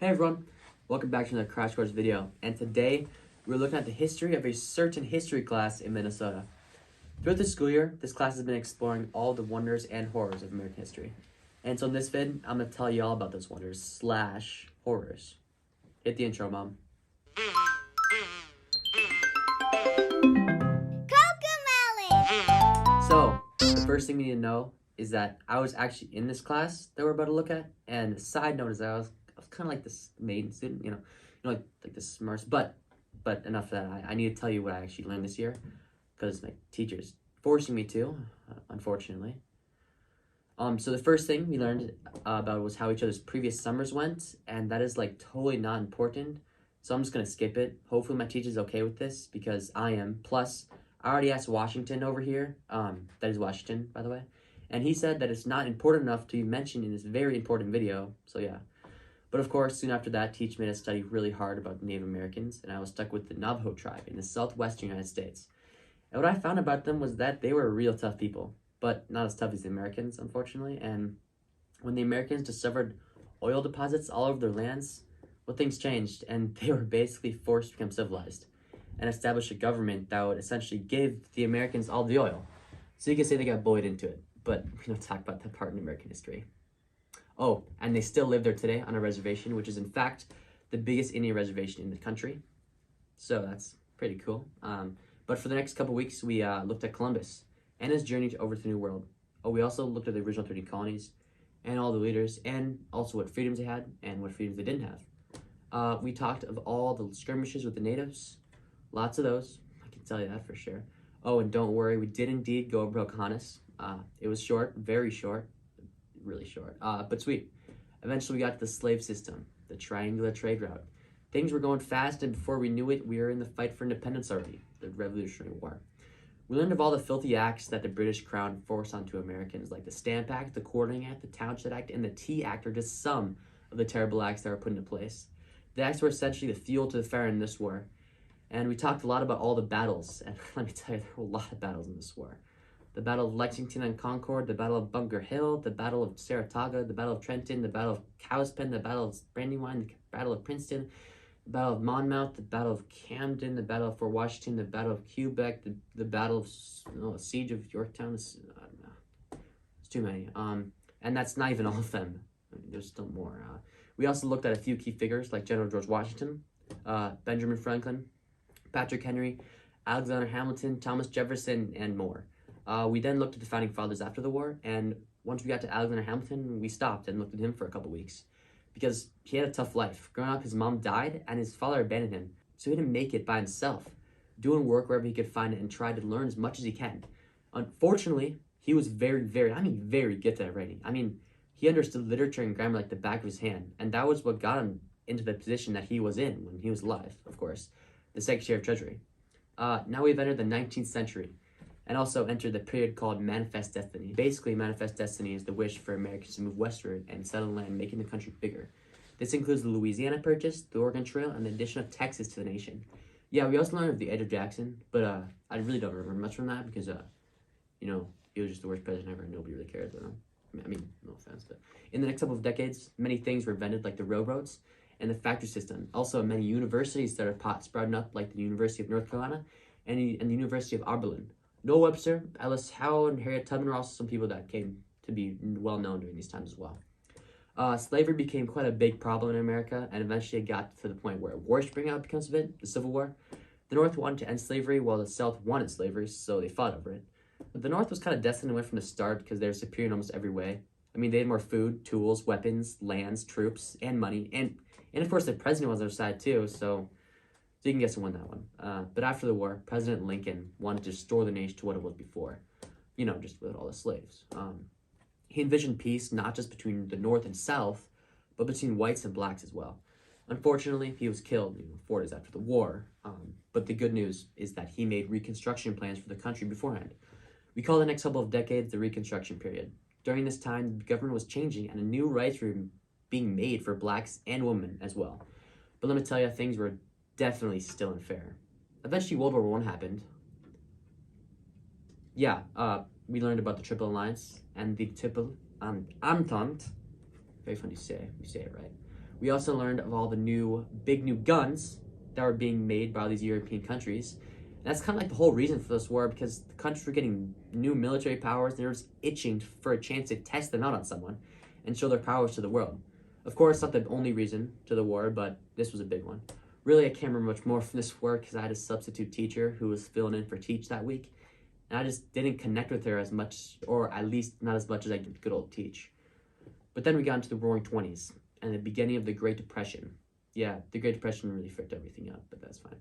Hey everyone, welcome back to another Crash Course video, and today we're looking at the history of a certain history class in Minnesota. Throughout the school year, this class has been exploring all the wonders and horrors of American history. And so in this vid, I'm going to tell you all about those wonders slash horrors. Hit the intro, Mom. So, the first thing we need to know is that I was actually in this class that we're about to look at, and the side note is that I was kind of like this maiden student, like the smartest. But enough of that. I need to tell you what I actually learned this year, because my teacher's forcing me to, unfortunately. So the first thing we learned about was how each other's previous summers went, and that is like totally not important. So I'm just gonna skip it. Hopefully my teacher's okay with this because I am. Plus, I already asked Washington over here. That is Washington, by the way, and he said that it's not important enough to be mentioned in this very important video. So yeah. But of course, soon after that, teacher made us study really hard about Native Americans, and I was stuck with the Navajo tribe in the southwestern United States. And what I found about them was that they were real tough people, but not as tough as the Americans, unfortunately. And when the Americans discovered oil deposits all over their lands, well, things changed, and they were basically forced to become civilized and establish a government that would essentially give the Americans all the oil. So you can say they got bullied into it, but we don't talk about that part in American history. Oh, and they still live there today on a reservation, which is in fact the biggest Indian reservation in the country. So that's pretty cool. But for the next couple weeks, we looked at Columbus and his journey over to the New World. Oh, we also looked at the original 13 colonies and all the leaders, and also what freedoms they had and what freedoms they didn't have. We talked of all the skirmishes with the natives. Lots of those, I can tell you that for sure. Oh, and don't worry, we did indeed go over Pocahontas. It was short, very short. Really short, but sweet. Eventually we got to the slave system, the triangular trade route. Things were going fast, and before we knew it, we were in the fight for independence already, the Revolutionary War. We learned of all the filthy acts that the British Crown forced onto Americans, like the Stamp Act, the Quartering Act, the Townshend Act, and the Tea Act are just some of the terrible acts that were put into place. The acts were essentially the fuel to the fire in this war, and we talked a lot about all the battles, and let me tell you, there were a lot of battles in this war. The Battle of Lexington and Concord, the Battle of Bunker Hill, the Battle of Saratoga, the Battle of Trenton, the Battle of Cowspin, the Battle of Brandywine, the Battle of Princeton, the Battle of Monmouth, the Battle of Camden, the Battle of Fort Washington, the Battle of Quebec, the Battle of Siege of Yorktown. I don't know. It's too many. And that's not even all of them. I mean, there's still more. We also looked at a few key figures like General George Washington, Benjamin Franklin, Patrick Henry, Alexander Hamilton, Thomas Jefferson, and more. We then looked at the founding fathers after the war, and once we got to Alexander Hamilton, we stopped and looked at him for a couple weeks because he had a tough life. Growing up, his mom died and his father abandoned him, so he had to make it by himself, doing work wherever he could find it and tried to learn as much as he can. Unfortunately, he was very gifted at writing. I mean, he understood literature and grammar like the back of his hand, and that was what got him into the position that he was in when he was alive, of course, the Secretary of Treasury. Now we've entered the 19th century, and also entered the period called Manifest Destiny. Basically, Manifest Destiny is the wish for Americans to move westward and settle land, making the country bigger. This includes the Louisiana Purchase, the Oregon Trail, and the addition of Texas to the nation. Yeah, we also learned of the Edge of Jackson, but I really don't remember much from that because, he was just the worst president ever and nobody really cared about him. I mean, no offense, but in the next couple of decades, many things were invented like the railroads and the factory system. Also, many universities started sprouting up like the University of North Carolina and the University of Oberlin. Noah Webster, Alice Howe, and Harriet Tubman were also some people that came to be well known during these times as well. Slavery became quite a big problem in America, and eventually it got to the point where war spring out because of it, the Civil War. The North wanted to end slavery while the South wanted slavery, so they fought over it. But the North was kind of destined to win from the start because they were superior in almost every way. I mean, they had more food, tools, weapons, lands, troops, and money, and of course the president was on their side too, so you can guess who won that one. But after the war, President Lincoln wanted to restore the nation to what it was before. Just with all the slaves. He envisioned peace not just between the North and South, but between whites and blacks as well. Unfortunately, he was killed 4 days after the war. But the good news is that he made Reconstruction plans for the country beforehand. We call the next couple of decades the Reconstruction period. During this time, the government was changing and new rights were being made for blacks and women as well. But let me tell you, things were definitely still unfair. Eventually, World War I happened. Yeah, we learned about the Triple Alliance and the Triple Entente. Very funny to say. You say it right. We also learned of all the big new guns that were being made by all these European countries. And that's kind of like the whole reason for this war, because the countries were getting new military powers and they were just itching for a chance to test them out on someone and show their powers to the world. Of course, not the only reason to the war, but this was a big one. Really, I can't remember much more from this war because I had a substitute teacher who was filling in for Teach that week. And I just didn't connect with her as much, or at least not as much as I could good old Teach. But then we got into the Roaring '20s and the beginning of the Great Depression. Yeah, the Great Depression really fricked everything up, but that's fine.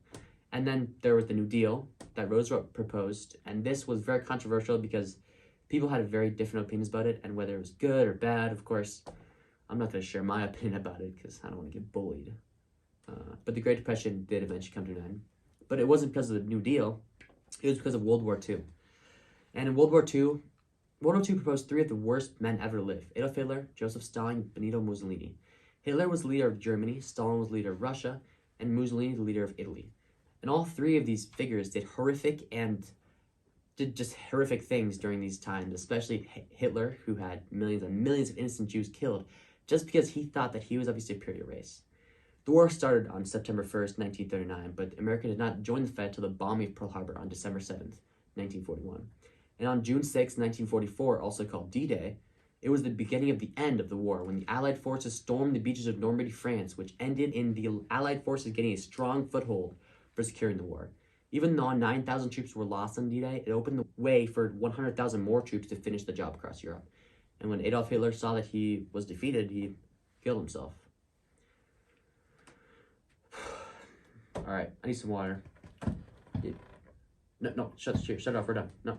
And then there was the New Deal that Roosevelt proposed, and this was very controversial because people had very different opinions about it and whether it was good or bad. Of course, I'm not going to share my opinion about it because I don't want to get bullied. But the Great Depression did eventually come to an end. But it wasn't because of the New Deal. It was because of World War II. And in World War II proposed three of the worst men ever to live: Adolf Hitler, Joseph Stalin, Benito Mussolini. Hitler was the leader of Germany, Stalin was the leader of Russia, and Mussolini the leader of Italy. And all three of these figures did just horrific things during these times, especially Hitler, who had millions and millions of innocent Jews killed just because he thought that he was of a superior race. The war started on September 1st, 1939, but America did not join the Fed till the bombing of Pearl Harbor on December 7th, 1941. And on June 6, 1944, also called D-Day, it was the beginning of the end of the war when the Allied forces stormed the beaches of Normandy, France, which ended in the Allied forces getting a strong foothold for securing the war. Even though 9,000 troops were lost on D-Day, it opened the way for 100,000 more troops to finish the job across Europe. And when Adolf Hitler saw that he was defeated, he killed himself. All right, I need some water. No, shut it off. We're done. No.